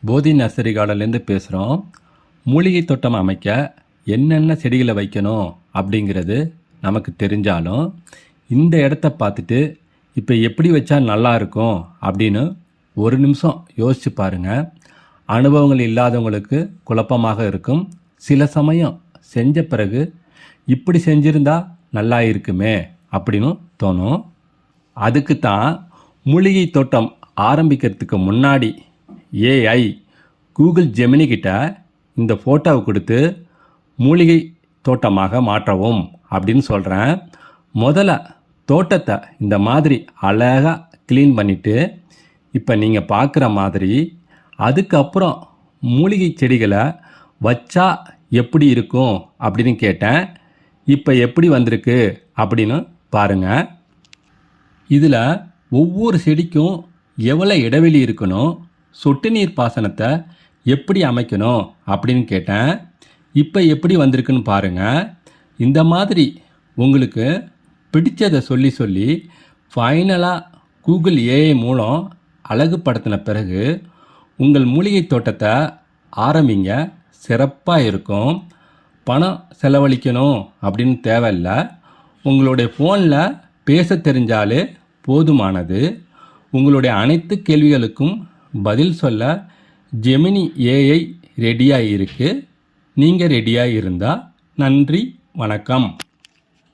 போதி நர்சரி கார்டன்லேருந்து பேசுகிறோம். மூலிகை தோட்டம் அமைக்க என்னென்ன செடிகளை வைக்கணும் அப்படிங்கிறது நமக்கு தெரிஞ்சாலும், இந்த இடத்த பார்த்துட்டு இப்போ எப்படி வச்சா நல்லா இருக்கும் அப்படின்னு ஒரு நிமிஷம் யோசிச்சு பாருங்கள். அனுபவங்கள் இல்லாதவங்களுக்கு குழப்பமாக இருக்கும். சில சமயம் செஞ்ச பிறகு இப்படி செஞ்சிருந்தா நல்லா இருக்குமே அப்படின்னு தோணும். அதுக்கு தான் மூலிகை தோட்டம் ஆரம்பிக்கிறதுக்கு முன்னாடி ஏஐ கூகுள் ஜெமினி கிட்ட இந்த ஃபோட்டோவை கொடுத்து மூலிகை தோட்டமாக மாற்றவும் அப்படின்னு சொல்கிறேன். முதல்ல தோட்டத்தை இந்த மாதிரி அழகாக க்ளீன் பண்ணிவிட்டு இப்போ நீங்கள் பார்க்குற மாதிரி அதுக்கப்புறம் மூலிகை செடிகளை வச்சா எப்படி இருக்கும் அப்படின்னு கேட்டேன். இப்போ எப்படி வந்திருக்கு அப்படின்னு பாருங்கள். இதில் ஒவ்வொரு செடிக்கும் எவ்வளோ இடைவெளி இருக்கணும், சொட்டு நீர் பாசனத்தை எப்படி அமைக்கணும் அப்படின்னு கேட்டேன். இப்போ எப்படி வந்திருக்குன்னு பாருங்கள். இந்த மாதிரி உங்களுக்கு பிடிச்சதை சொல்லி சொல்லி ஃபைனலாக கூகுள் ஏஐ மூலம் அழகுபடுத்தின பிறகு உங்கள் மூலிகை தோட்டத்தை ஆரம்பிங்க. சிறப்பாக இருக்கும். பணம் செலவழிக்கணும் அப்படின்னு தேவையில்லை. உங்களுடைய ஃபோனில் பேச தெரிஞ்சாலே போதுமானது. உங்களுடைய அனைத்து கேள்விகளுக்கும் பதில் சொல்ல ஜெமினி ஏஐ ரெடியாக இருக்குது. நீங்கள் ரெடியாக இருந்தால் நன்றி, வணக்கம்.